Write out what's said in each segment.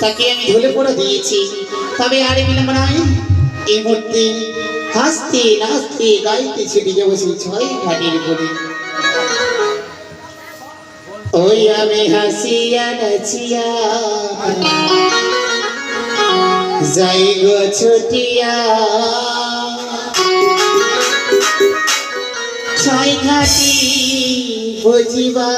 তাকে আমি ঢলে পড়া দিয়েছি, তবে আরে বিলম্ব নয়, এই মুহূর্তে হাসতে নাচতে গাইতে ছিটিকে বসে ছয় ঘাটের উপরে। ওই আমি হাসিয়া নাচিয়া যাই গো ছুটিয়া ছয় ঘাটি বুঝিবা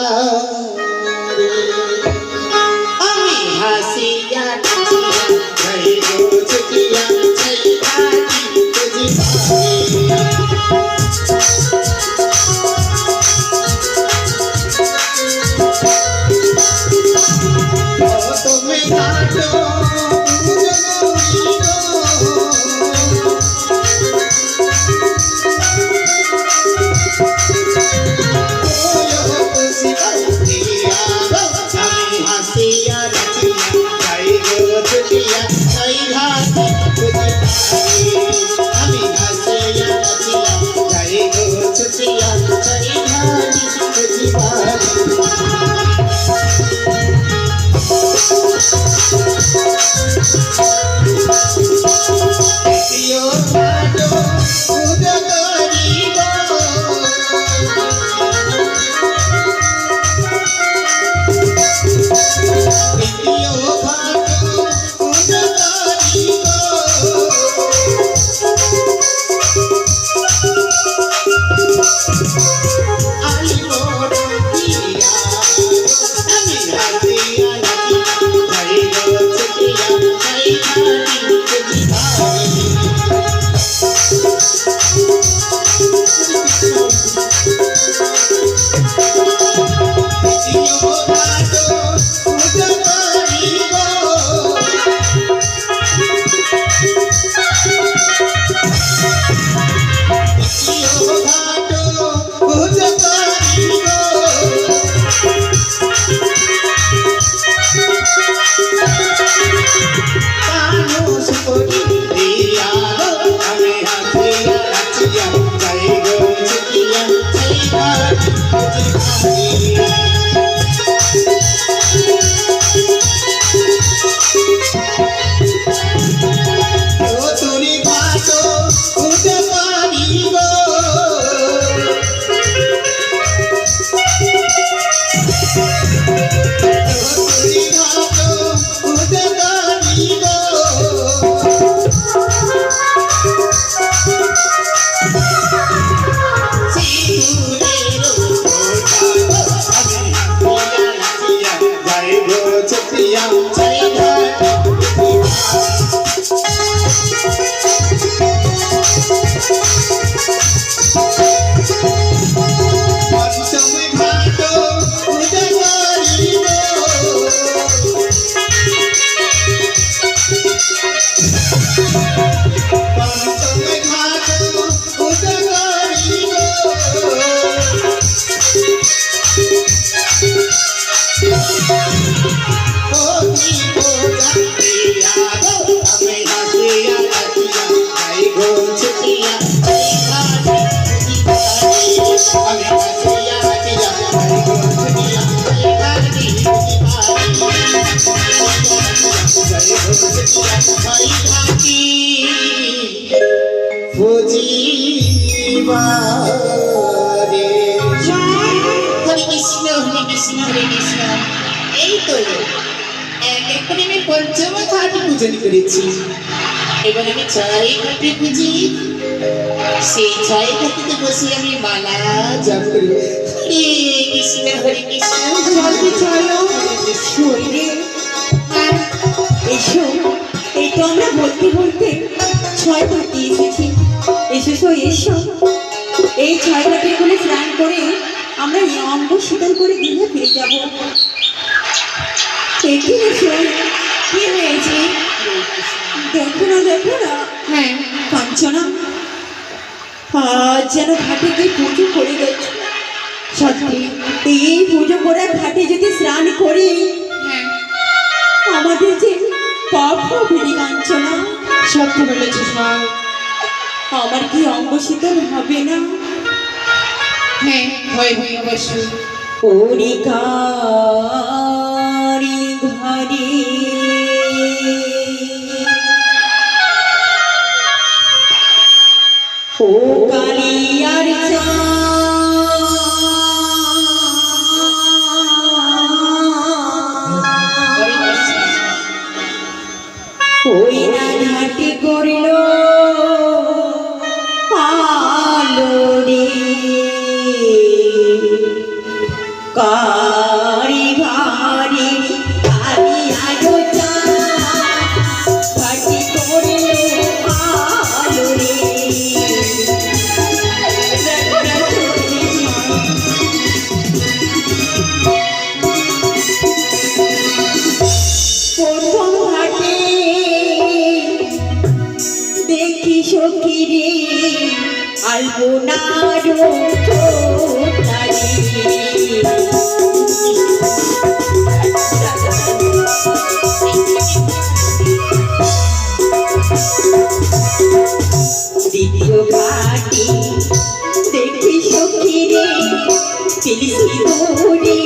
এখন আমি পঞ্চম ঘাট পূজন করেছি, এবার আমি ছয় ঘাটে পুজি। সেই ছয় ঘাটিতে বসে আমি মালা জপ করি। হরে কৃষ্ণ হরে কৃষ্ণ। জলদি চলো শরীরে এসো। এই তো আমরা বলতে বলতে ছয় ঘাটে এসেছি। এসো সো এসো। এই ছয় ঘাটে গুলো স্নান করে আমরা এই অঙ্গ শীতল করে গৃহে ফিরে যাব। এটি এসো। কি হয়েছে দেখো না দেখো না। হ্যাঁ কাঞ্চনা আজ যেন ঘাটে গিয়ে পুজো করে গেছে। সত্যি এই পুজো করা ঘাটে যদি স্নান করি হ্যাঁ আমাদের যে পাপ হবে রে কাঞ্চনা। সত্যি বলেছিস মা। আমার কি অঙ্গ শীতল হবে না? হ্যাঁ হয় হয় অবশ্যই। ওরে কারি ঘরে ও কালিয়ার ওই না ঘাটে করিল আলো রে কারি ঘরে কালিয়ার ঘাটে করিল আলো রে। প্রথম ঘাটে দেখি সখী রে আলপনার দ্বিতীয় ঘাটে দেখি সখী রে তিলসি ধরে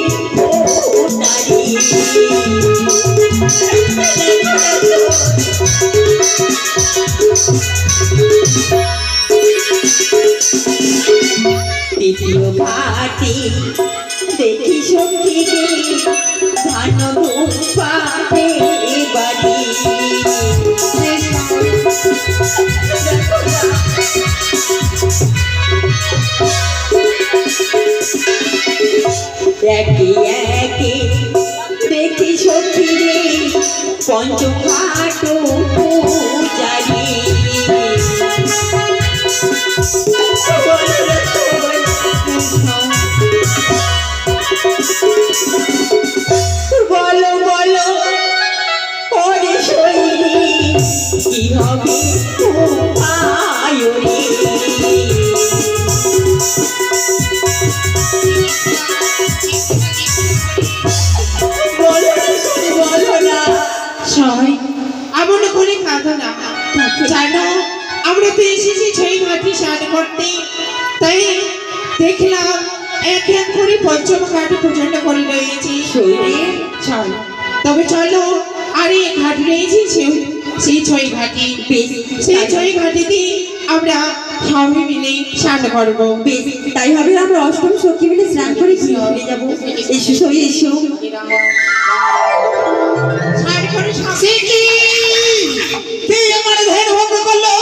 নারী তৃতীয় ঘাটে দেখি সখী রে ধান পাতে বাড়ি একে একে দেখি সখী রে পঞ্চঘাট পূজারি বলো বলো ওরে শরীরে কি হবে আয়রে বলো না সবাই এমন করে কাঁদো না। জানো আমরা তো এসেছি ছয় ঘাটে স্নান করতে, তাই দেখলাম এক এক করে পঞ্চম ঘাটে পূজনটা করে রয়েছি শরীরে চল। তবে চলো আর এই ঘাট রয়েছে সেই ছয় ঘাটে, সেই ছয় ঘাটেতে আমরা সবাই মিলে স্নান করবো। বেশ তাই হবে আমরা অষ্টম সখী মিলে স্নান করে ফিরে যাবো। এসো সই এসো। স্নান করে সে কি আমার ধ্যান ভঙ্গ করলো?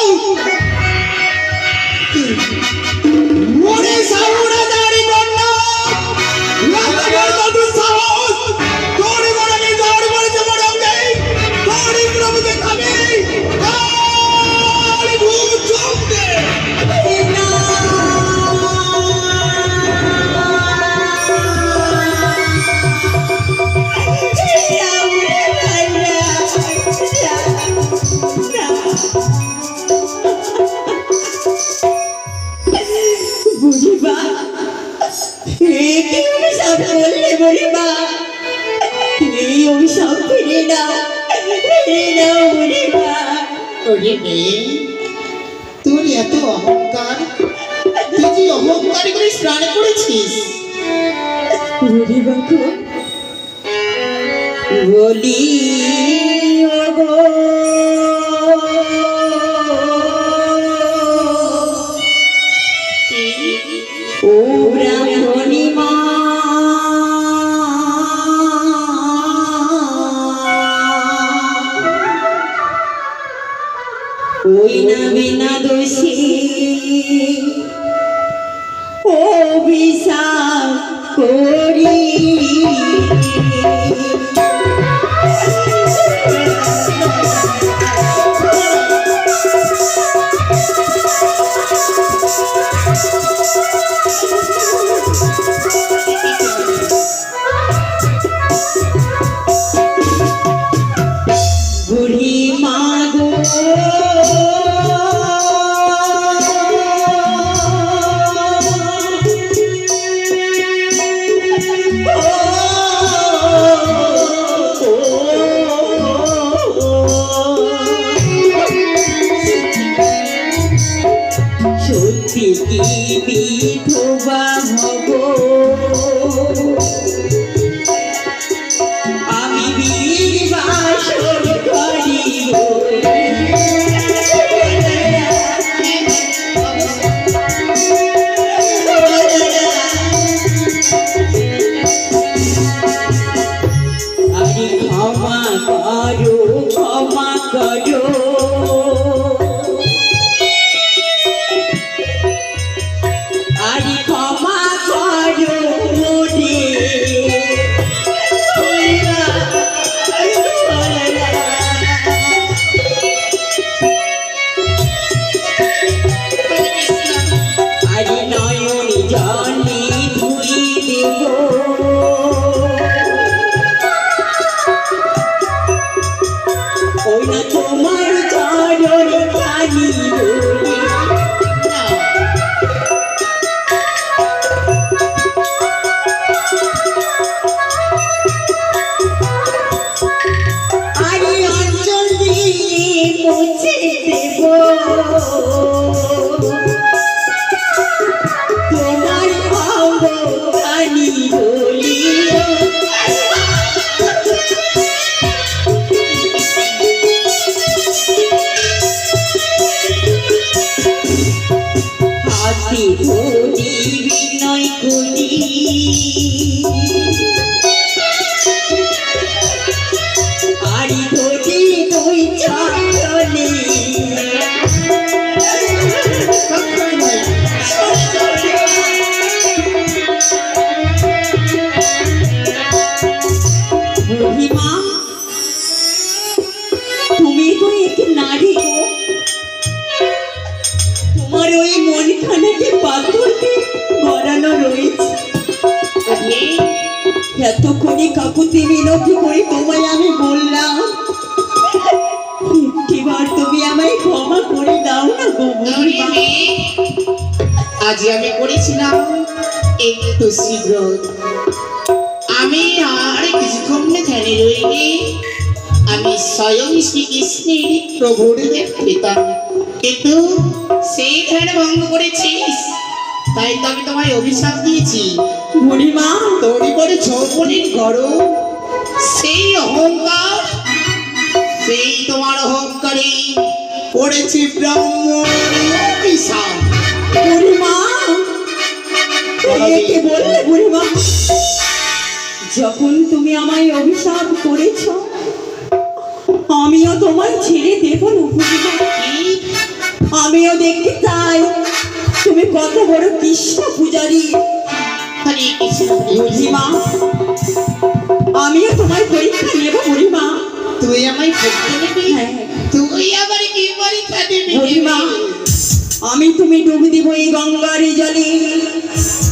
ওরে সাউরা দাড়ি বন্না লাগাবার কত সাহস! তোরে বড় আমি দৌড় বলেছে বড় নেই, তোরে প্রভু দেখাবে কাল ভূত চোখে। বুঝিবা কি অভিশাপ করলে বুড়িমা? এই অভিশাপ ফিরে নাও বুড়িমা। ওরে মেয়ে, তোর এত অহংকার, তুই যে অহংকারী করে স্নান করেছিস। বুড়িমা গো বলি ওগো ও ব্রাহ্মণী মা ওই না বিনা দোষী অভিশাপ করি বুড়ি মা গো সত্যি কি বিধবা হব আমি বিবাসর করিব আরে ক্ষমা করো ক্ষমা করো আরে ক্ষমা করো রে আরে নয়ন জলে ধুই দেব ওই না তোমার চরণ খানি আরে অঞ্চল দিয়ে মুছে দেব তোমার অঙ্গখানি বলি হাতে ধরি বিনয় করি আরি ধরি দুই চরণে বুড়িমা তুমি তো এক নারী গো তোমার ওই মনখানাকে পাথর দিয়ে গড়ানো রয়েছে এতক্ষণে কাকুতি মিনতি করে তোমায় আমি বললাম একটিবার তুমি আমায় ক্ষমা করে দাও না গো বুড়িমা আজ আমি করেছিলাম একটু শীঘ্র আমি আর কিছুক্ষণ ধ্যানে রইনি আমি স্বয়ং শ্রীকৃষ্ণের প্রভুর পেতাম কিন্তু সেই ধ্যান ভঙ্গ করেছিস তাই তো আমি তোমায় অভিশাপ দিয়েছি বুড়িমা তোরই করে যৌবনের গরম সেই অহংকার সেই তোমার অহংকারে করেছি ব্রহ্ম অভিশাপ বুড়িমা একে বললে বুড়িমা যখন তুমি আমায় অভিশাপ করেছ আমিও তোমায় ছেড়ে দেব না বুড়িমা আমিও দেখতে চাই তুমি কত বড় কৃষ্ণ পূজারী হরে কৃষ্ণ বুড়িমা আমিও তোমায় পরীক্ষা নেব বুড়িমা তুই আমায় ভক্তি নেবি হ্যাঁ তুই আবার কি পরীক্ষা দিবি বুড়িমা আমি তুমি ডুব দিব এই গঙ্গার জলে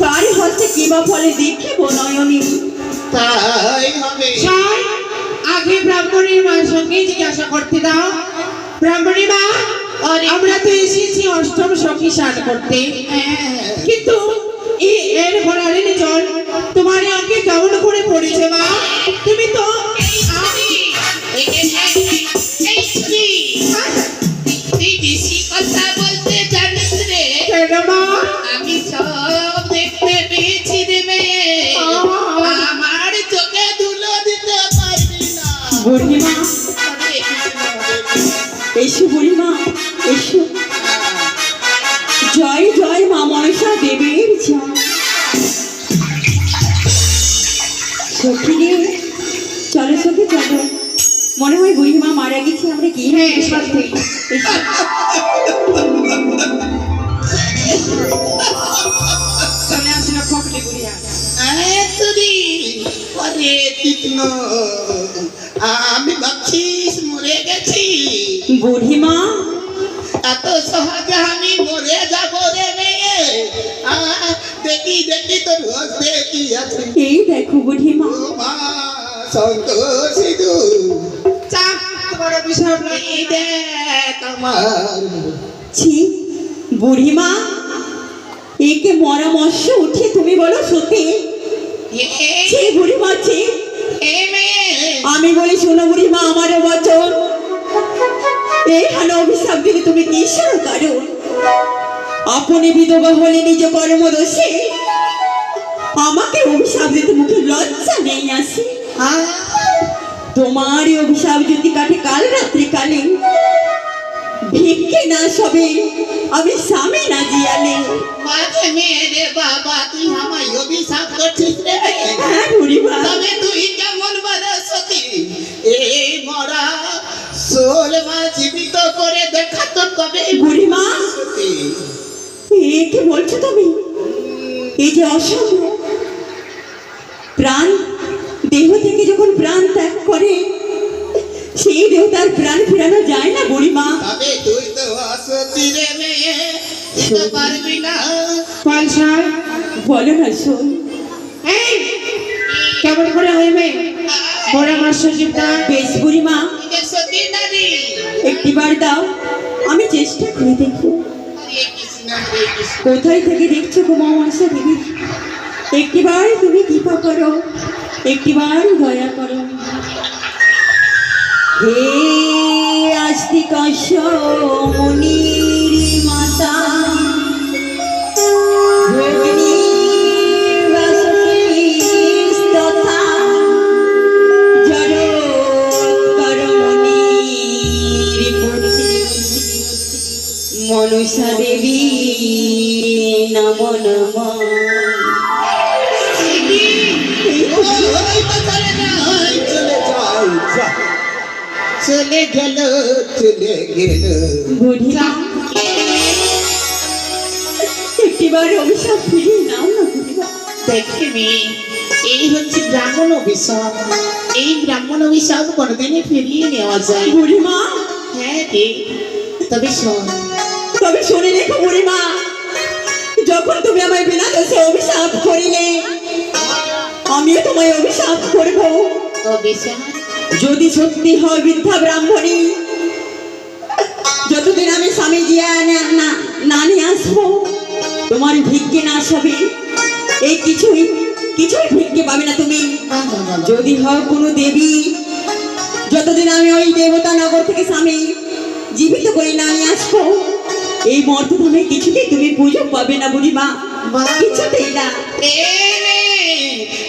তার হচ্ছে কিবা ফলে দেখিব নয়নী তাই হবে শোন আগে ব্রাহ্মণের মায়ের সঙ্গে জিজ্ঞাসা করতে দাও ব্রাহ্মণী মা আমরা তো এসেছি অষ্টম সখী স্নান করতে কিন্তু এর ঘোড়ালের জল তোমার অঙ্গে কেমন করে পড়েছে মা তুমি তো বেশি কথা বলতে জানিস রে কেন মা আমি সব দেখতে পেয়েছি রে মেয়ে আমার চোখে ধুলো দিতে পারবি না বুড়িমা এসো বুড়িমা এসো জয় জয় মা মনসা দেবীর জয় সখী রে চলো সখী চলো মনে হয় বুড়িমা মারা গেছে আমরা কি হ্যাঁ সত্যি এসো বুড়িমা এত সহজে আমি মরে যাব রে মেয়ে। দেখি দেখি তোর হস্তে কি আছে। এই দেখো বুড়িমা, ও মা সন্তোষিদু, চা তোমার অভিশাপ এই লাগে। দেখ আমার। ছি বুড়িমা, একে মরা মৎস্য উঠিয়ে তুমি বলো সত্যি? ছি বুড়িমা ছি। এ মেয়ে, আমি বলি শোনো বুড়িমা, আমারও বচন। এই হানো অভিশাপ দিলে তুমি কিসের কারণ? আপনি বিধবা হলে নিজ কর্মদোষে আমাকে অভিশাপ দিতে মুখে লজ্জা নেই আসে? তোমারই অভিশাপ যদি কাটে কাল রাত্রি কালে, ভিক্ষে না সবে আমি স্বামী না জিয়ালে। মাঝে মেয়ে রে বাবা, তুই আমায় অভিশাপ করছিস রে মেয়ে। হ্যাঁ বুড়িমা, তবে তুই কেমন সতী, এই মরা সোল মা জীবিত করে দেখা তো কবে বুড়িমা সতী। এ কি বলছো তুমি? এই যে অসম্ভব, প্রাণ দেহ থেকে যখন প্রাণ ত্যাগ করে সেই দেহ তার প্রাণ ফেরানো যায় না বুড়িমা। তবে তুই তো অসতী রে মেয়ে, তুই তো পারবি না। পালসার বলো না শোন। এই কেমন করে হইবে বড় মৎস্যজীবটা? বেশ বুড়িমা, তুই যে সতী নারী। একটিবার দাও, আমি চেষ্টা করে দেখবো। হরে কৃষ্ণ হরে কৃষ্ণ। কোথায় থেকে দেখছো গো মহাশা দেবী? একটিবার তুমি কৃপা করো, একটিবার দয়া করো। হে আস্তিক মুনির মাতা, ভগিনী বাসুকীস্তথা জড়োৎকর মুনির পুত্রী মনুষা দেবী নমো নমঃ। ওই বাজারে নাই, চলে যাই, যা। চলে গেল চলে গেল। বুড়িমা, একটিবার অভিশাপ ফিরিয়ে নাও না বুড়িমা। দেখে মেয়ে, এই হচ্ছে ব্রাহ্মণ অভিশাপ। এই ব্রাহ্মণ অভিশাপ কোনোদিনই ফিরিয়ে নেওয়া যায়। বুড়িমা, হ্যাঁ রে, তবে শোন, তবে শুনে রেখো বুড়িমা, যখন তুমি আমায় বিনা দোষে অভিশাপ করিলে আমিও তোমায় অভিশাপ করব। অভিশাপ যদি সত্যি হয় বৃদ্ধা ব্রাহ্মণী, যতদিন আমি স্বামী জিয়া না নিয়ে আসবো তোমার ভিক্ষে না সবে, এই কিছুই কিছুই ভিক্ষে পাবে না তুমি। যদি হয় কোনো দেবী, যতদিন আমি ওই দেবতা নগর থেকে স্বামী জীবিত করে না নিয়ে আসবো, এই মর্তধামে কিছুতেই তুমি পুজো পাবে না বুড়িমা, কিছুতেই না।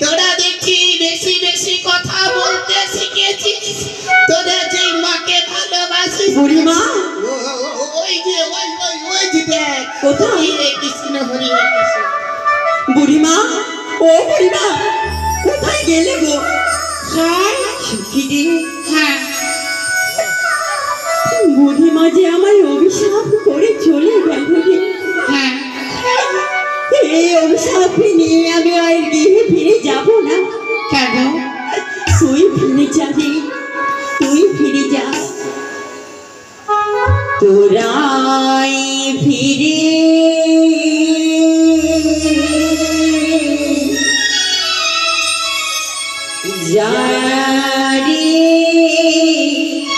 তোরা দেখি বেশি বেশি কথা বলতে শিখেছিস। তোরা যে মাকে ভালোবাসিস বুড়িমা, ওই যে ওই যে দেখ কোথায়? হরে কৃষ্ণ হরে কৃষ্ণ। বুড়িমা, ও বুড়িমা, কোথায় গেলে গো? শোন, সুখিদি, হ্যাঁ বুড়িমা যে আমায় অভিশাপ করে চলে গেল রে। হ্যাঁ, এই অভিশাপ নিয়ে আমি আর গৃহে ফিরে যাব না। কেন? তুই ফিরে যাবি, তুই ফিরে যা, তোরাই ফিরে যা রে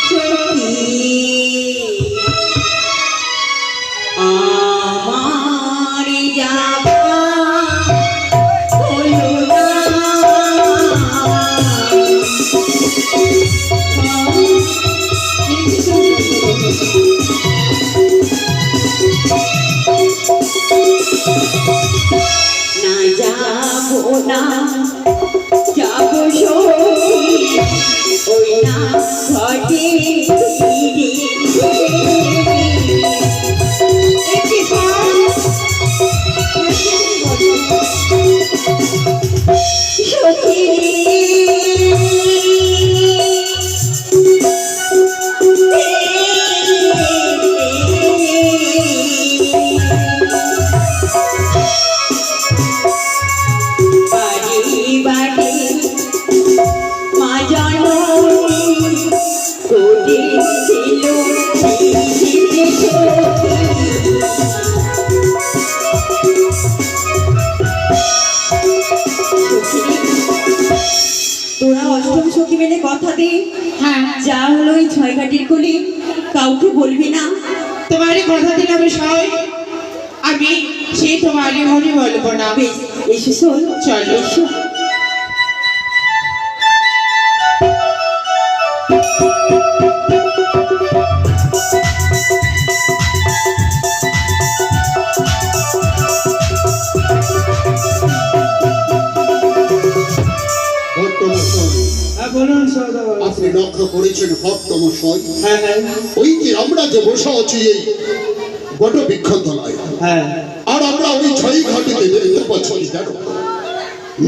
সখী, আমার যাবা হলো না। না যাবো না, যাবো সখী ওই না ঘটে ফিরে। একটি শোন, সখী বাড়ি কাউকে বলবি না? তোমারে কথা দিলাম সবাই, আমি সেই তোমারে ঘরে বলবো না। বেশ, এসো শোন, চলো। এসো। হ্যাঁ বলুন সদাগর। আপনি লক্ষ্য করেছেন ভক্তমশাই, হ্যাঁ হ্যাঁ ওই যে আমরা যে বসে আছি এই বট বৃক্ষতলায়, হ্যাঁ আর আমরা ওই ছয় ঘাটিতে দেখতে পাচ্ছি জানো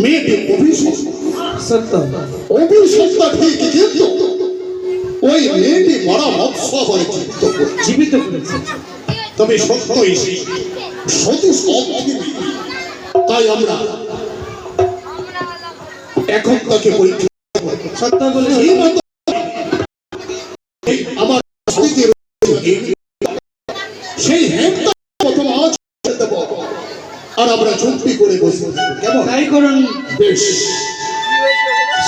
মেয়েটি সত্য। অভিশপ্তা ঠিক, কিন্তু ওই মেয়েটি বড় মৎস্য করে জীবিত করেছে। তবে সত্য এসে সতী সত্যি, তাই আমরা এখন তাকে পরীক্ষা সত্য বলে এই মতো আমার স্মৃতি রয়েছে, সেই হ্যাংটা প্রথম আজ দেব, আর আমরা চুক্তি করে বসে থাকবো। কেমন? তাই করুন। বেশ।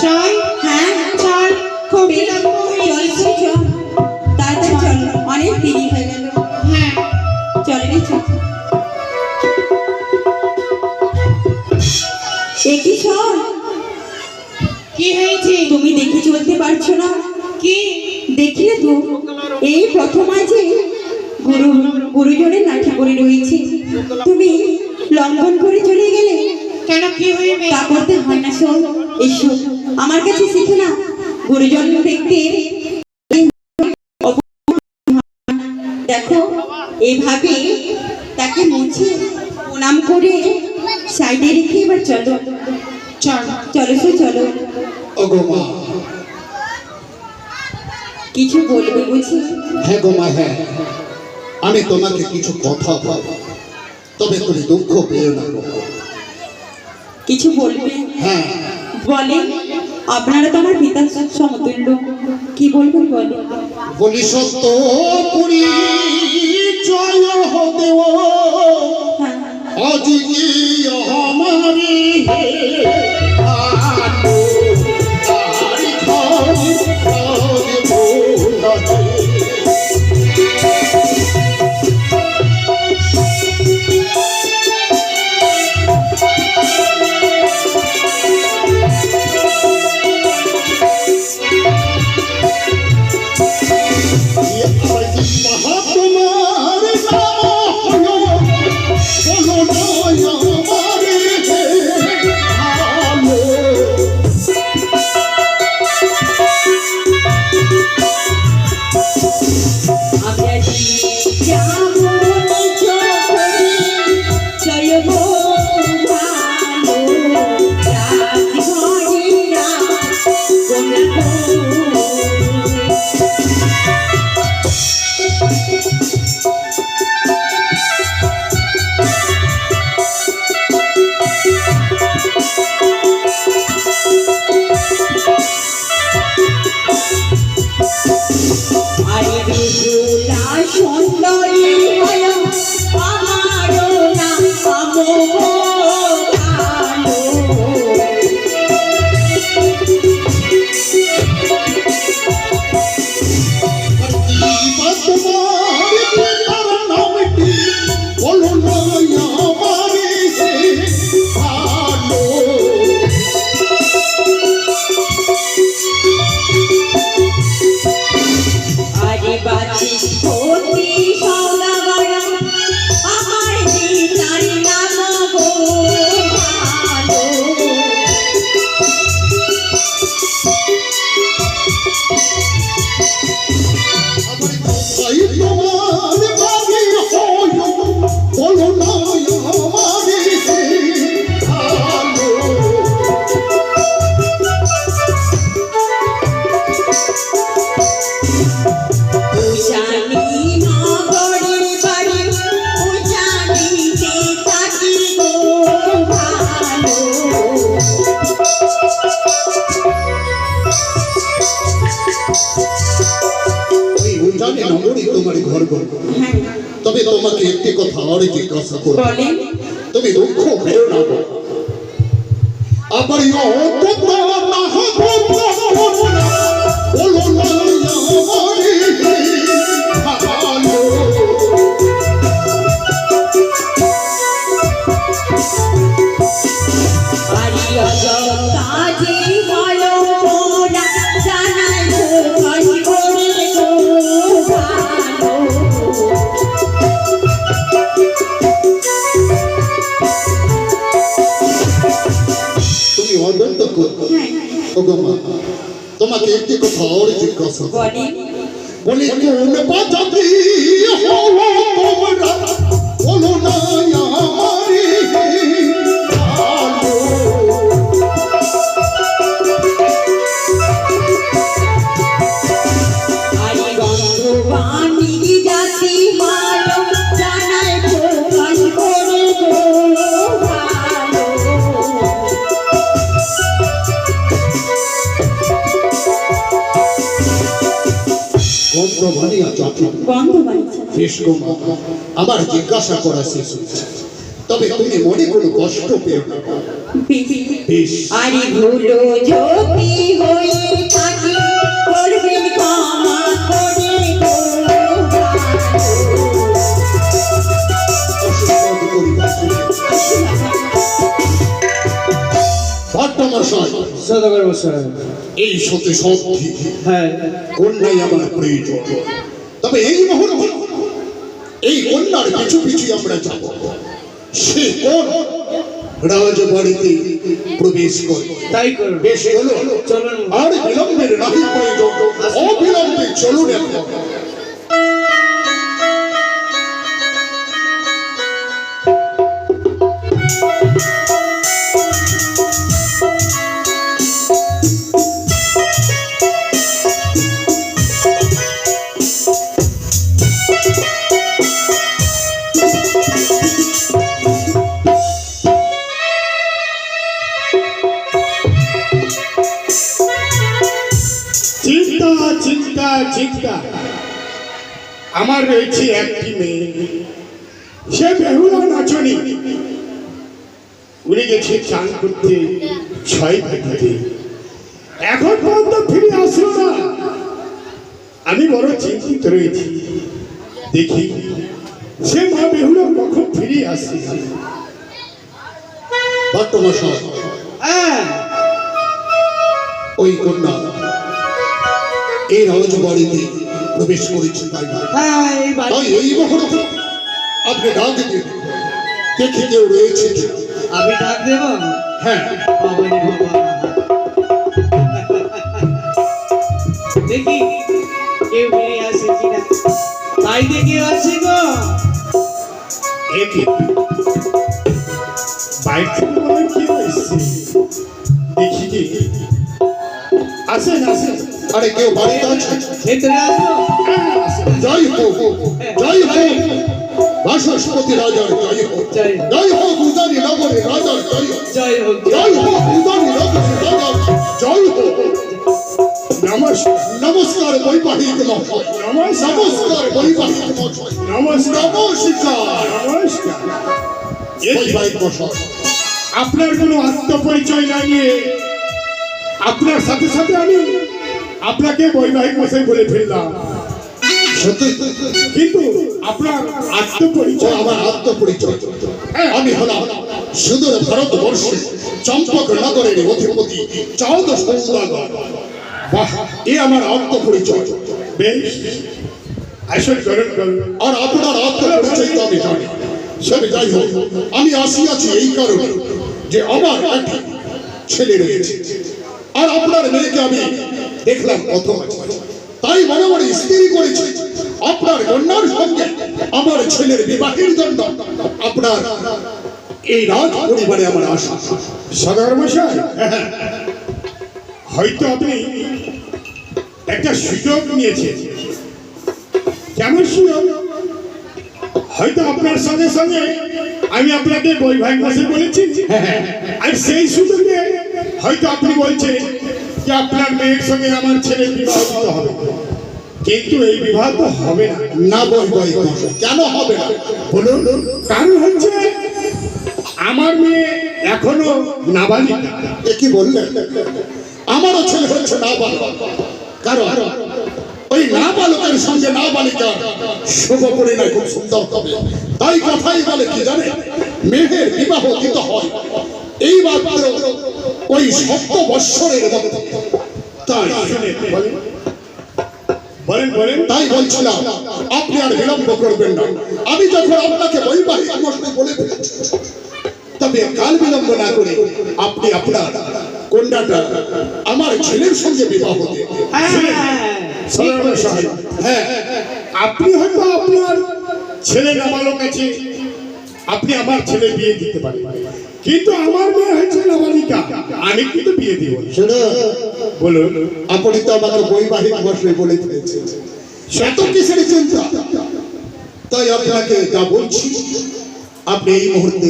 সবাই হ্যাঁ চল, খুব বিলম্ব হয়ে চল গেছে। চল চল, তাড়াতাড়ি চল, অনেক দেরি হয়ে গেল। হ্যাঁ, চল রে চল। এ কি শোন, কি হয়েছে? তুমি দেখে চলতে পারছো না? কি? দেখলে তো এই প্রথম আছে গুরুজনের লাঠি করে রয়েছে, তুমি লঙ্ঘন করে চলে গেলে। কেন, কি হইবে? তা করতে হয় না, শোন এসো আমার কাছে শিখে না। গুরুজন দেখতে দেখো, এইভাবে তাকে মুছে প্রণাম করে সাইডে রেখে এবার চলো চল। চলো সে চলো। ওগো মা, কিছু বলবে বুঝি? হ্যাঁ গো মা, হ্যাঁ, আমি তোমাকে কিছু কথা বলবো, তবে তুমি দুঃখ পেও না গো। কিছু বলবে? হ্যাঁ, বলে, আপনারা তো আমার পিতার সমতুল্য, কি বলবেন বলে? বলি সত্য পুরী জয় হতে হ্যাঁ আজ কি আমারি তোমার ঘর ঘর, তবে তোমাকে একটি কথা আর জিজ্ঞাসা করব, তুমি দুঃখ পেও না গো। আবার না হতো ওগো মা, তোমাকে একটি কথা আর জিজ্ঞাসা করি। বলেন বলি কোন বাজাতে হলো তোমরা, বলো না আমারে ভালো। আরে গন্ধবাণী জাতি ভালো জানায় প্রকাশ করে গো ভালো। গন্ধবাণী জাতি গন্ধবাণী বেশ গো মা, আমার জিজ্ঞাসা করা শেষ হয়েছে, তবে তুমি মনে কোনো কষ্ট পেও না। বেশ আরে ভুলো যদি হয়ে থাকি করবেন ক্ষমা করে গো ভট্টমশাই, সদাগর মশাই। এই সত্যি সত্যি হ্যাঁ, কন্যাই আমার প্রয়োজন, তবে এই মুহূর্তে এই কন্যার পিছু পিছু আমরা যাব। সে কোন রাজবাড়িতে প্রবেশ করে, তাই করুন। বেশ হলো, চলুন। আর বিলম্বের নাহি প্রয়োজন, অবিলম্বে চলুন এখন। চিন্তা চিন্তা চিন্তা, আমার রয়েছে একটি মেয়ে, সে বেহুলা নাচনি, উনি গেছে চান করতে 6 ঘাটিতে, এখন পর্যন্ত ফিরে আসলো না। আমি বড় চিন্তিত রয়েছি, দেখি সে মা বেহুলা কখন ফিরে আসে। ভট্টমশাই, হ্যাঁ, ওই কন্যা এই রাজবাড়িতে প্রবেশ করেছে, তাই না? হ্যাঁ, এই বাড়ি। তাই এই মুহূর্তে আপনি ডাক দিন, দেখি কেউ রয়েছে কি? আমি ডাক দেব। হ্যাঁ, বাবা রে বাবা। দেখি কেউ বেরিয়ে আসে কিনা। তাই দেখে আসে গো। একে বাইরে থেকে মনে কি হয়েছে, দেখি কি আসেন আসেন। আরে কেউ বাড়িতে আছে? ভেতরে আসো। জয় হোক, জয় হোক বাসস্পতি রাজার জয় হোক, জয় হোক। জয় হোক উদানি নগরে রাজার জয় হোক, জয় হোক। জয় হোক উদানি নগরে রাজার জয় হোক। নমস্কার নমস্কার বৈবাহিক মহাশয়, নমস্কার বৈবাহিক মহাশয়, নমস্কার নমস্কার নমস্কার। এ কি? বৈবাহিক মহাশয়। আপনার কোনো আত্মপরিচয় না নিয়ে আপনার সাথে সাথে আমি আপনাকে বৈবাহিক মশাই বলে ফেললাম, সত্যি কিন্তু আপনার ও আত্মপরিচয় আমার আত্মপরিচয়, আমি হলাম সুদূর ভারতবর্ষে চম্পক নগরের অধিপতি চাঁদ সৌদাগর। বাহ, এ আমার আত্মপরিচয়। বেশ, আসল করুন করুন। আর আপনার আত্মপরিচয় তো আমি জানি। সে যাই হোক, আমি আসিয়াছি এই কারণে যে আমার একটা ছেলে রয়েছে, আর আপনার মেয়েকে আমি দেখলাম প্রথম, তাই মনে মনে স্থির করেছি আপনার কন্যার সঙ্গে আমার ছেলের বিবাহের জন্য আপনার এই রাজ পরিবারে আমার আশা। সদর মশাই, হয়তো আপনি একটা সুযোগ নিয়েছেন। কেমন সুযোগ? হয়তো আপনার সঙ্গে সঙ্গে আমি আপনাকে বৈবাহিক মশাই বলেছি, আর সেই সুযোগে হয়তো আপনি বলছেন যে আপনার মেয়ের সঙ্গে আমার ছেলের বিবাহ দিতে হবে, কিন্তু এই বিবাহ তো হবে না। না বৈবাহিক মশাই, কেন হবে না বলুন। কারণ হচ্ছে আমার মেয়ে এখনো নাবালিকা। এ কি বললেন? আমারও ছেলে হচ্ছে নাবালক, কারণ ওই নাবালকের সঙ্গে নাবালিকার শুভ পরিণয় খুব সুন্দর হবে। তাই কথাই বলে কি জানে, মেয়ের বিবাহ দিতে হয় এই মাত্র ওই 7 বৎসরের মধ্যে। তাই শুনে বলেন বলেন বলেন। তাই বলছিলাম আপনি আর বিলম্ব করবেন না। আমি যখন আপনাকে বৈবাহিক মশাই বলে ফেলেছি, তবে কাল বিলম্ব না করে আপনি আপনার কন্যাটা আমার ছেলের সঙ্গে বিবাহ দেব। সদর সাহেব, হ্যাঁ, আপনি হয়তো আপনার ছেলে নাবালক আছে, আপনি আমার ছেলে বিয়ে দিতে পারেন, কিন্তু আমার মেয়ে হয়েছে নাবালিকা, আমি কিন্তু বিয়ে দিব না। শুনুন, বলুন। আপনি তো আমাকে বৈবাহিক বর্ষে বলে দিয়েছেন, এত কিসের চিন্তা? তাই আপনাকে যা বলছি, আপনি এই মুহূর্তে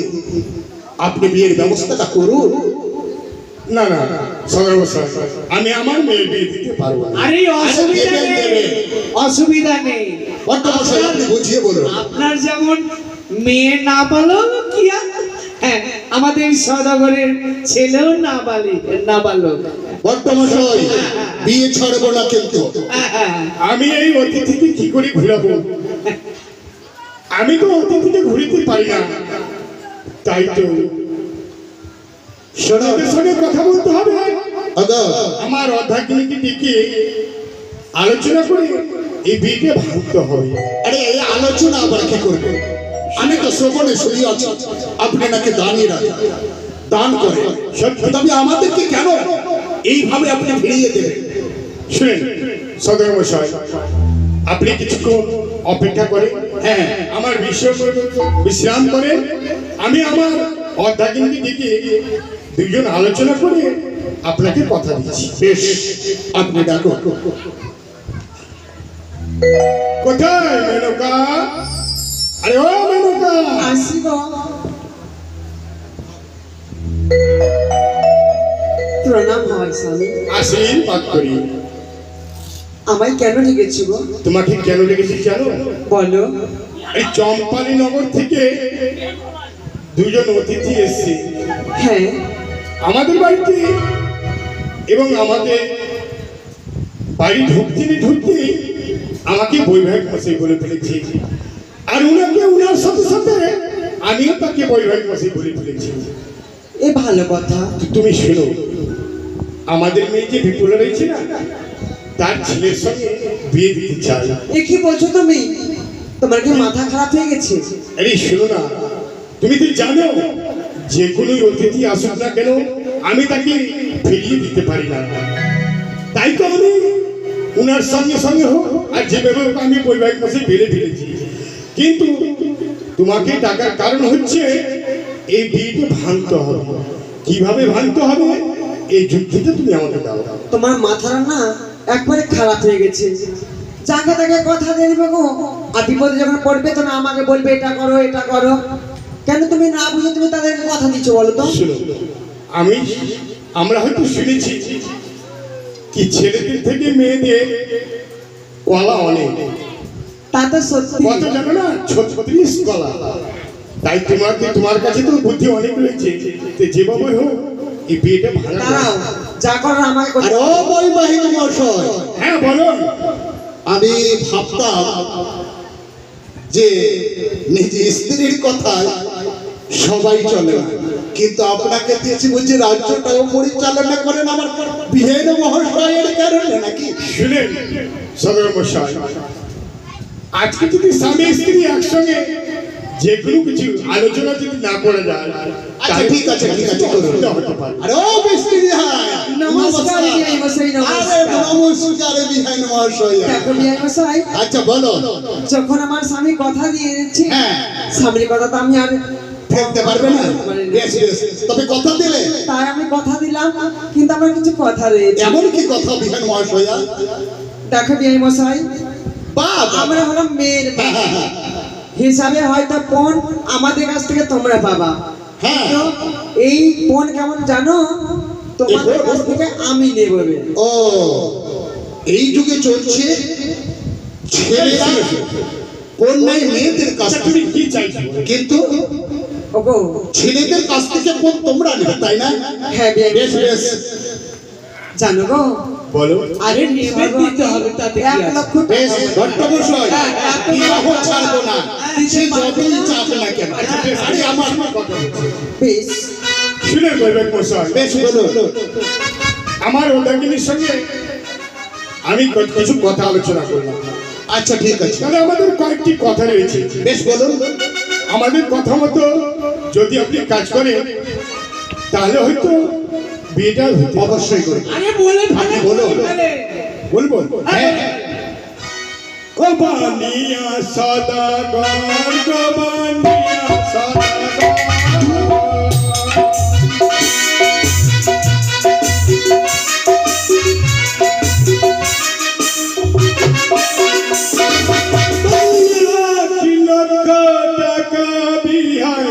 আপনি বিয়ের ব্যবস্থাটা করুন। না না সদর সাহেব, আমি আমার মেয়ে বিয়ে দিতে পারবো না। আরে অসুবিধা নেই, অসুবিধা নেই। বর্তমানে আপনি বুঝিয়ে বলুন। আপনার যেমন মেয়ে না বলো কি আর, হ্যাঁ আমাদের সদাগরের ছেলেও না বলো। বর্তমানে বিয়ে ছাড়বো না কিন্তু। আমি এই অতিথিকে কি করে ঘুরাবো? আমি তো অতিথিকে ঘুরিতে পারি না, তাই তো ওদের সঙ্গে কথা বলতে হবে। আমার অর্ধাঙ্গিনীকে ডেকে আলোচনা করে এই বিয়েকে ভাঙতে হবে। আরে এই আলোচনা আবার কি করবে? আমি তো শ্রবণে শুনি আছি আপনি নাকি দানই রাখেন, দান করে। তবে আমাদেরকে কেন এইভাবে আপনি ফিরিয়ে দেবেন? শুনেন সদর মশাই, আপনি কিছুক্ষণ অপেক্ষা করেন, হ্যাঁ আমার বিশ্রাম করেন, আমি আমার অর্ধাঙ্গিনীকে ডেকে দুজন আলোচনা করে আপনাকে কথা দিচ্ছি। বেশ, আপনি ডাকুন। কোথায় মেনকা? আরে ও মেনকা, আসিব। প্রণাম হয় স্বামী। আশীর্বাদ করি। আমায় কেন ডেকেছিল? তোমাকে কেন লেগেছে জানো? বলো। এই চম্পালি নগর থেকে দুজন অতিথি এসছে হ্যাঁ, আমাদের বাড়িতে, এবং আমাদের বাড়ি ঢুকতে আমাকে বৈবাহিক মশাই বলে ফেলেছি, আর উনাকে উনার সাথে সাথে আমিও তাকে বৈবাহিক মশাই বলে ফেলেছি। এ ভালো কথা। তুমি শোনো, আমাদের মেয়ে যে বিপুলা রয়েছে না, তার ছেলের সঙ্গে বিয়ে দিতে চাই। এ কি বলছো তুমি? তোমার কি মাথা খারাপ হয়ে গেছে? আরে শোনো না, তুমি তো জানো যে কোনো অতিথি আসুক না কেন আমি তাকে ফিরিয়ে দিতে পারি না, তাই তো আমি উনার সঙ্গে সঙ্গে হোক আর যেভাবে হোক আমি বৈবাহিক মাসে বেড়ে ফেলেছি। কিন্তু তোমাকে ডাকার কারণ হচ্ছে এই বিয়েটা ভাঙতে হবে। কিভাবে ভাঙতে হবে এই যুক্তিটা তুমি আমাকে দাও। তোমার মাথাটা না একবারে খারাপ হয়ে গেছে। যাকে তাকে কথা দিয়ে দিবে গো, আর বিপদে যখন পড়বে তো না আমাকে বলবে এটা করো এটা করো। কেন তুমি না বুঝে তুমি তাদেরকে কথা দিচ্ছ বলো তো? শোনো, আমরা হয়তো শুনেছি কি ছেলেদের থেকে মেয়েদের কলা অনেক, তা তো সত্যি। কত জানো না? 36 কলা। তাই তোমার কাছে তো বুদ্ধি অনেক রয়েছে, যেভাবে হোক এই বিয়েটা ভাঙা। দাঁড়াও, যা করো আমাকে আর করতে ও বৈবাহিক মশাই, হ্যাঁ বলো। আমি ভাবতাম যে নিজে স্ত্রীর কথায় সবাই চলে, কিন্তু আপনাকে দিয়েছি বুঝি রাজ্যটাও পরিচালনা করেন আমার বিহেন মহাশয়ের কারণে নাকি? শুনেন সদর মশাই, আজকে যদি স্বামী স্ত্রী একসঙ্গে যে কোনো কিছু আলোচনা যদি না করা যায়, আচ্ছা ঠিক আছে করুন। হতে পারে। আরে ও মিস্ত্রি ভাই, নমস্কার বিআই মশাই, আরে নমস্কার। নমস্কার বিহান মহাশয়। দেখো বিআই মশাই, আচ্ছা বলো। যখন আমার স্বামী কথা দিয়ে দিচ্ছে, হ্যাঁ। স্বামীর কথা তো আমি আর ফেলতে পারবে না? বেশ বেশ, তবে কথা দিলে? তাই আমি কথা দিলাম, কিন্তু আমার কিছু কথা রয়েছে। এমন কি কথা বিহান মহাশয়া? দেখো বিআই মশাই, বাবা, আমরা হলাম মেয়ের বাবা। হিসাবে হয়তো পণ আমাদের কাছ থেকে তোমরা পাবা, হ্যাঁ। তো এই পণ কেমন জানো? তোমাদের কাছ থেকে আমি নেব। ও এই যুগে চলছে ছেলেরা কন্যায় মেয়েদের কাছ আচ্ছা তুমি কি চাইছো? কিন্তু ওগো, ছেলেদের কাছ থেকে কোন তোমরা নেবে, তাই না? হ্যাঁ বিআই বেশ বেশ, জানো গো, বলো। আরে নেবে দিতে হবে, তাতে কি 1 আছে? লক্ষ বেশ টাকা। ভট্টমশাই, বিবাহ ছাড়বো না, সে যতই চাপ না কেন। আচ্ছা বেশ, আরে আমার কথা বলছি। বেশ, শুনে বৈবাহিক মশাই, বেশ বলো। আমার অর্ধাঙ্গিনীর সঙ্গে আমি কিছু কথা আলোচনা করলাম। আচ্ছা ঠিক আছে, তাহলে আমাদের কয়েকটি কথা রয়েছে। বেশ বলুন। আমাদের কথা মতো যদি আপনি কাজ করেন তাহলে হয়তো বিয়েটা হতে অবশ্যই করবো। আরে বলে ফেলে বলো। বলবো হ্যাঁ কবানিয়া সদাগর কবানিয়া সদাগর লক্ষ টাকা বিহাই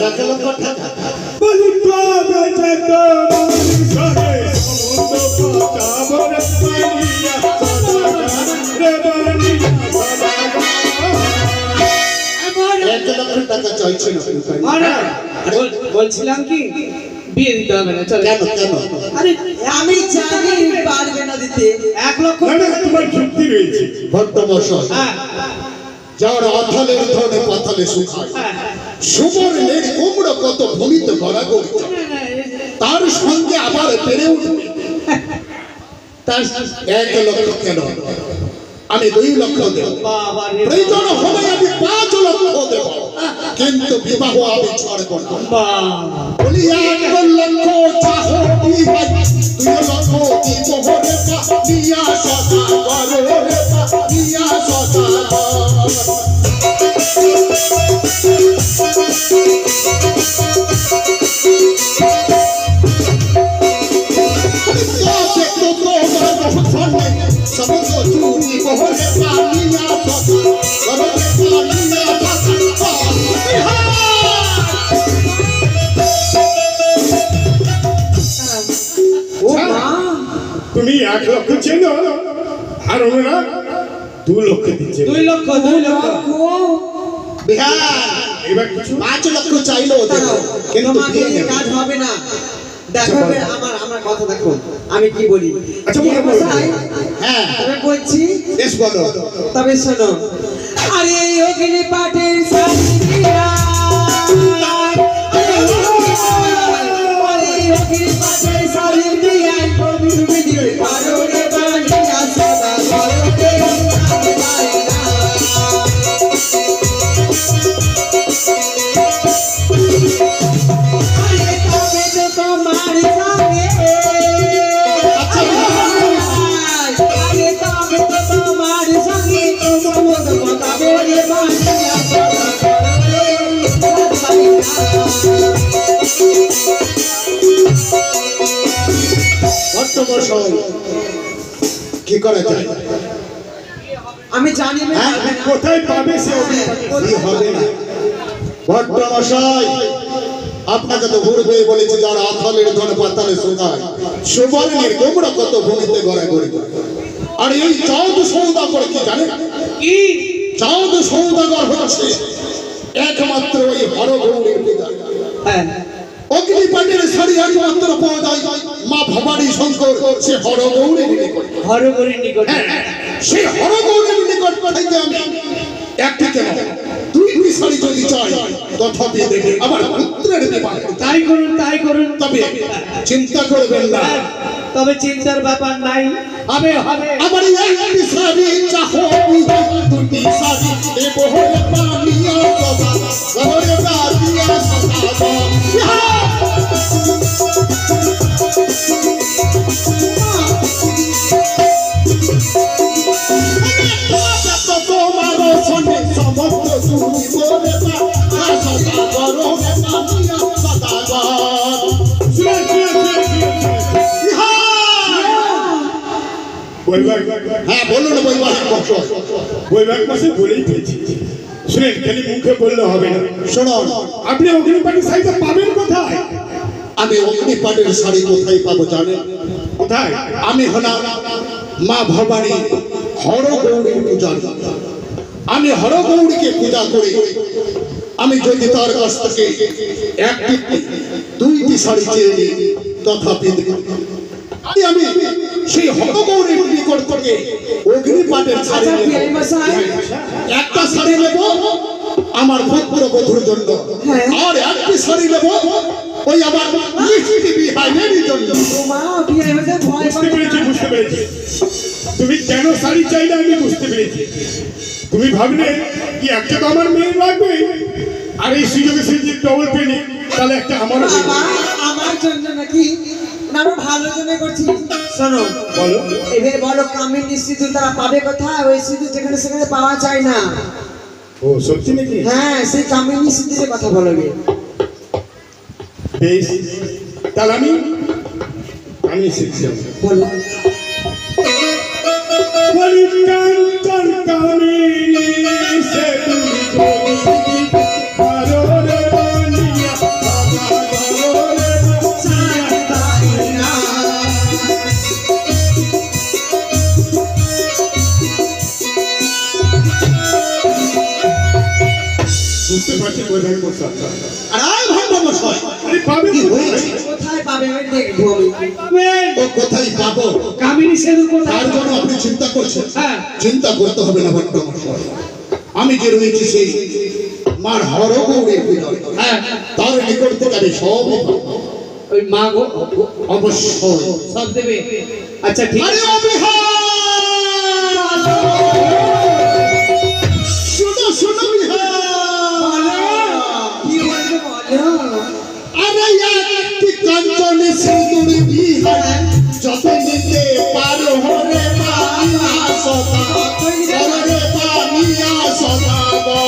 এক লক্ষ টাকা বলি তবে যে তোমার ঘরে সমুদ্র পাতাবর পানিয়া সদাগর রে বানিয়া সদাগর 1 লক্ষ টাকা চাইছেন আপনি, তাই না? আরে বলছিলাম কি বিয়ে দিতে হবে না চলো কেন কেন আরে আমি জানি পারবে না দিতে। 1 লক্ষ না না তোমার যুক্তি রয়েছে ভট্টমশাই, হ্যাঁ যার আথালের ধনে পাথালে শুকায়, হ্যাঁ সুবর নেক কুমড়ো কত ভূমিতে গড়াগড়ি যায়, তার সঙ্গে আবার বেড়ে উঠবে। তার 1 লক্ষ কেন, আমি 2 লক্ষ দেব, বাবা রে প্রয়োজন হলে আমি 5 লক্ষ দেব, কিন্তু বিবাহ আমি ছাড়ব না। বাবা বলি 1 লক্ষ চাহো বিবাহ, 2 লক্ষ দিব রে পানিয়া সদাগর রে পানিয়া সদাগর। ও মা, তুমি 1 লক্ষ চেনো আর ওরা 2 লক্ষ দিচ্ছে 2 লক্ষ 2 লক্ষ বিহার এবার কিছু 5 লক্ষ চাইলেও দেব, কিন্তু তোমাকে দিয়ে দিয়ে নেব। কাজ হবে না। দেখো আমার কথা দেখো, আমি কি বলি। আচ্ছা, বলো, বলো। মশাই, হ্যাঁ তবে বলছি, বেশ বলো। তবে শোনো। আরে অগ্নি পাটের শাড়ি দিয়া, আরে অগ্নি পাটের শাড়ি দিয়া, কবি বিদির কারণে বানিয়া সদা ঘরতে আমি পারি না। আরে তবে তো তোমার সঙ্গে, আরে তবে তো তোমার সঙ্গে সমুদ্র কথা বলে বানিয়া সদা ঘরতে আমি পারি না। ভট্টমশাই, কি করা যায়? আমি জানি না হ্যাঁ, পারবে না। কোথায় পাবে সে কি হবে না? ভট্টমশাই, আপনাকে তো ঘুরবে বলেছি, যার আথালের ধনে পাতালে শুকায়, সুবর্ণের কুমড়ো কত ভূমিতে গড়াগড়ি যায়। আর এই চাঁদ সৌদাগর কি জানেন? কি চাঁদ সৌদাগর হচ্ছে একমাত্র ওই হরগৌরীর পূজা। হ্যাঁ অগ্নিপাটের শাড়ি একমাত্র পাওয়া যায় মা ভবানী শঙ্কর, সে হরগৌরীর নিকট। হরগরির নিকট সেই হরগৌরীর নিকট পাঠাইতে আমি একটি কেন 2টি শাড়ি যদি চাই, তথাপি দেবে আমার পুত্রের বিবাহ। তাই করুন তবে চিন্তা করবেন না, তবে চিন্তার ব্যাপার নাই, হবে হবে আমার একটি শাড়ি চাহো, 2টি শাড়ি দেব হলে পানিয়া সদা ঘরে বাদিয়া সদা। তোমার সঙ্গে সমস্ত তুমি বলে সদা করো পানিয়া সদা হ্যাঁ বলুন বৈবাহিক বংশ। বৈবাহিক মাসে বলেই পেয়েছি। শুনেন, খালি মুখে বললে হবে না। শোনো, আপনি অগ্নিপাটের শাড়িটা পাবেন কোথায়? আমি অগ্নিপাটের শাড়ি কোথায় পাবো জানেন? কোথায়? আমি হলাম মা ভবানী হরগৌরীর পূজারী। আমি হরগৌরীকে পূজা করি। আমি যদি তার কাছ থেকে 2টি শাড়ি চেয়ে নিই, তথাপি আমি সেই হরগৌরীর নিকট থেকে অগ্নিপাটের শাড়ি আচ্ছা, নেব। বিহারী মশাই, একটা শাড়ি নেব, আমার পুত্র বধুর জন্য, হ্যাঁ। আর একটি শাড়ি নেব ওই আমার মিষ্টি বিহাইয়ের জন্য। মা বিয়ে হতে ভয় বুঝতে পেরেছি, বুঝতে পেরেছি। তুমি কেন শাড়ি চাইলে আমি বুঝতে পেরেছি। তুমি ভাবলে কি একটা তো আমার মেয়ে লাগবে, আর এই সুযোগে সে যে ডবল পেনি, তাহলে একটা আমারও হয়ে বাবা যাবে। আমার জন্য নাকি না আমরা ভালো জন্য করছি শোনো বলো। এবার বলো কামিনী সিঁদুর তারা পাবে কোথায়? ওই সিঁদুর যেখানে সেখানে পাওয়া যায় না। ও সত্যি নাকি? হ্যাঁ সেই কামিনী সিঁদুরের কথা বলবে। বেশ, তাহলে আমি শিখছি। বলো বলি কাঞ্চন কামিনী সেতুর জমি, ভালো রে বানিয়া, ভালো রে বানিয়া। বুঝতে পারছি কোথায় বসা। আর ভাগ্যমশাই, আরে পাবে কি কোথায়? হয়েছে? কোথায় পাবে আমি দেখবো আমি। ও কোথায় পাবো কামিনী সেতু কোথায়? তার জন্য আপনি চিন্তা করছেন? হ্যাঁ। চিন্তা করতে হবে না ভাগ্যমশাই, আমি যে রয়েছি সেই মার হরগৌরীর ভিতরে, হ্যাঁ, তার নিকট থেকে আমি সবই পাবো। ওই মা গো অবশ্যই। সব দেবে। আচ্ছা ঠিক আরে আছে। ও বিহার! শোনো শোনো বিহার! কি বলবে বলো। আরে একটি কাঞ্চনে সিঁদুর বিহার, যত নিতে পারো হরে বানিয়া সদা, হরে বানিয়া সদা গো।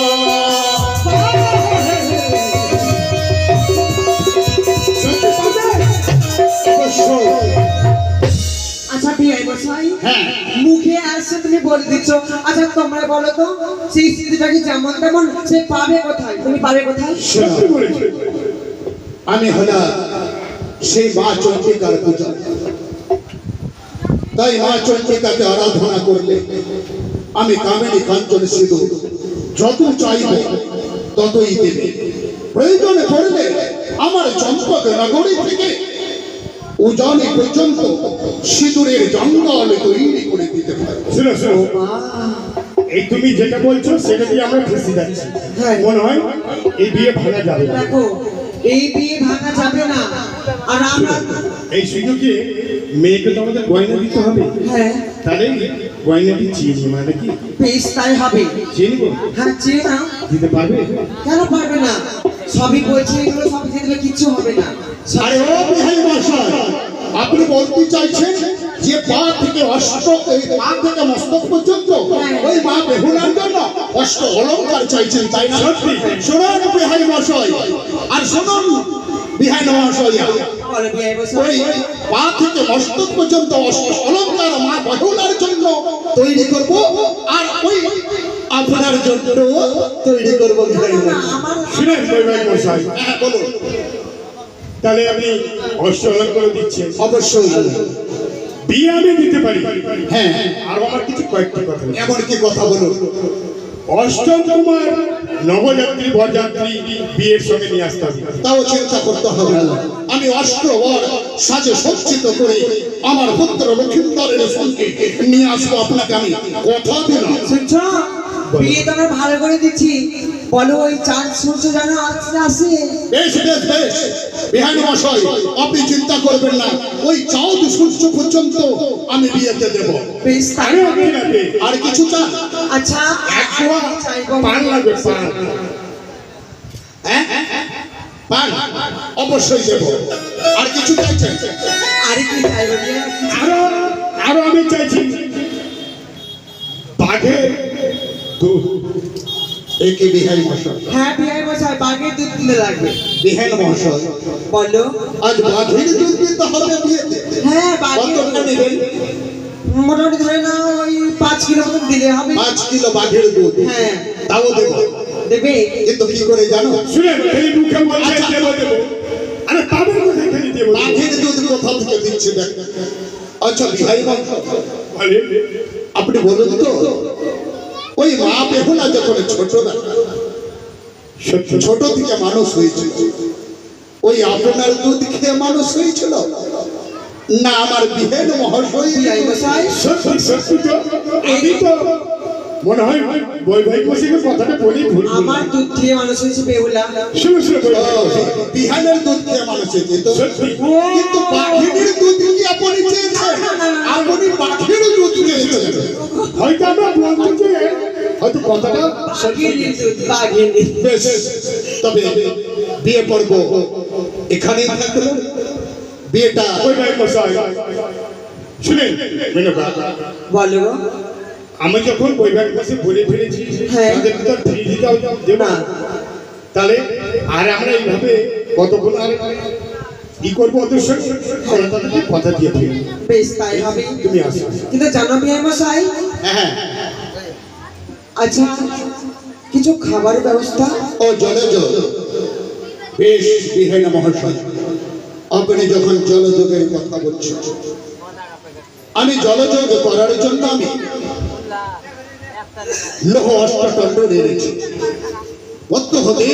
সত্যি পাবে? অবশ্যই। আচ্ছা বিয়ে মশাই হ্যাঁ, মুখে আসছে তুমি বলে দিচ্ছ। আচ্ছা তোমরা বলো তো সেই সিঁদুরটা কি যেমন তেমন সে পাবে কোথায়? তুমি পাবে কোথায়? সত্যি বলেছি। আমি হলাম সেই মা চন্দ্রিকার পূজা, তাই মা চন্দ্রিকাকে আরাধনা করলে আমি কামিনী কাঞ্চন সিঁদুর যত চাইব ততই দেবে। প্রয়োজনে পড়লে আমার চম্পক নগরী থেকে উজানি পর্যন্ত সিঁদুরের জঙ্গল তৈরি করে দিতে পারে। শোনো শোনো, এই তুমি যেটা বলছো সেটা দিয়ে আমরা ফেসে যাচ্ছি। হ্যাঁ। মনে হয় এই বিয়ে ভাঙা যাবে না। দেখো এই বিয়ে ভাঙা যাবে না। আর আমরা এই সুযোগে মেয়েকে তো আমাদের গয়না দিতে হবে। হ্যাঁ তাহলে গয়নাটি চিনি মানে কি বেশ তাই হবে। চিনব হ্যাঁ চেয়ে নাও। দিতে পারবে? কেন পারবে না? সবই বলছে এগুলো সবই দিয়ে দিলে কিচ্ছু হবে না। আরে ও বিহাই মশাই, আপনি বলতে চাইছেন যে পা থেকে এই পা থেকে মস্তক পর্যন্ত ওই মা বেহুলার জন্য অষ্ট অলংকার চাইছেন, তাই না? সত্যি। শুনুন বিহাই মশাই, আর শুনুন বিহাই মহাশয়, বলো বিয়ে বসে ওই পা থেকে মস্তক পর্যন্ত অষ্ট অলংকার মা বেহুলার জন্য তৈরি করব, আর ওই আপনার জন্য তৈরি করবো বিহাই মশাই। আমার শুনেন বৈবাহিক মশাই, হ্যাঁ বলুন। তাহলে আমি অষ্ট অলঙ্কার দিচ্ছি। অবশ্যই। বিয়ে আমি দিতে পারি। হ্যাঁ, আর আমার কিছু কয়েকটা কথা আছে। এমন কি কথা বলুন? অষ্টম কুমার নবযাত্রী বরযাত্রী বিয়ের সঙ্গে নিয়ে আসতে হবে। তাও চিন্তা করতে হবে না। আমি অষ্টবর সাজে সজ্জিত করে আমার পুত্র লক্ষিন্দরের সঙ্গে নিয়ে আসবো আপনাকে, আমি কথা দিলাম। শুনছো? বিয়ে তো আমরা ভালো করে দিচ্ছি। বলো ওই চাঁদ সূর্য যেন আসে। বেশ বেশ বেশ বিহান মশাই, আপনি চিন্তা করবেন না, ওই চাঁদ সূর্য পর্যন্ত আমি বিয়েতে দেব। বেশ তাই আরে হবে। আপনি লাগবে আর কিছু চান? আচ্ছা এক পোয়া পান লাগবে, পান। হ্যাঁ, পান অবশ্যই দেব। আর কিছু চাইছেন? আরে কি চাইবো বিয়ে? আরো আরো আমি চাইছি বাঘের দুধ। একে বিহাই মশাই। হ্যাঁ বিয়ে মশাই বাঘের দুধ দিতে লাগবে। বিহান মশাই, বলো। আজ বাঘের দুধ দিতে হবে বিয়েতে? হ্যাঁ বাঘের কতটা দুধ। নেবেন? মোটামুটি ধরে না ওই 5 কিলো মতন দিলে হবে। 5 কিলো বাঘের দুধ। হ্যাঁ তাও দেব, দেবে। কিন্তু কি করে জানো? শুনেন, খালি মুখে বলছে দেবো দেবো, আরে পাবে কোথায় খালি দেবো দেবো? বাঘের দুধ কোথা থেকে দিচ্ছে দেখ। আচ্ছা বিহাই মশাই, বলে, আপনি বলুন তো, ওই মা বেহুলা যখন ছোট না, সত্যি ছোট থেকে মানুষ হয়েছিল, ওই আপনার দুধ খেয়ে মানুষ হয়েছিল না আমার বিহেন মহাশয়? বিয়ে মশাই সত্যি সত্যি তো আমি তো মনে হয় বৈবাহিক মশাইকে কথাটা বলি ভুল বললাম। আমার দুধ খেয়ে মানুষ হয়েছে বেহুলা। শুনো শুনো ও, বিহানের দুধ খেয়ে মানুষ হয়েছে তো। সত্যি। কিন্তু পাখির দুধ কি আপনি চেয়েছেন? আপনি পাখির দুধ চেয়েছেন। হয়তো আমরা বলতে যে হয়তো কথাটা সত্যি। বাঘিনী দুধ, বাঘিনী। বেশ, তবে বিয়ে পর্ব এখানেই থাকলো। বিয়েটা বৈবাহিক মশাই শুনেন মেনকা, বলো গো। আমি যখন বৈবাহিক মশাই বলে ফেলেছি হ্যাঁ। তাদের তো ফিরে দিতে দেব না, তাহলে আর আমরা এইভাবে কতক্ষণ আর কি করবো ওদের সঙ্গে? আমরা তাদেরকে কথা দিয়ে ফেলি। বেশ তাই হবে। তুমি আসো। কিন্তু জানো বিয়ে মশাই, হ্যাঁ, আচ্ছা কিছু খাবার ব্যবস্থা। ও জলজ, বেশ বিহাইনা মহাশয়, আপনি যখন জলযোগের কথা বলছেন, আমি জলযোগ করার জন্য আমি লৌহ অষ্টদণ্ড এনেছি। বদ্ধ হতে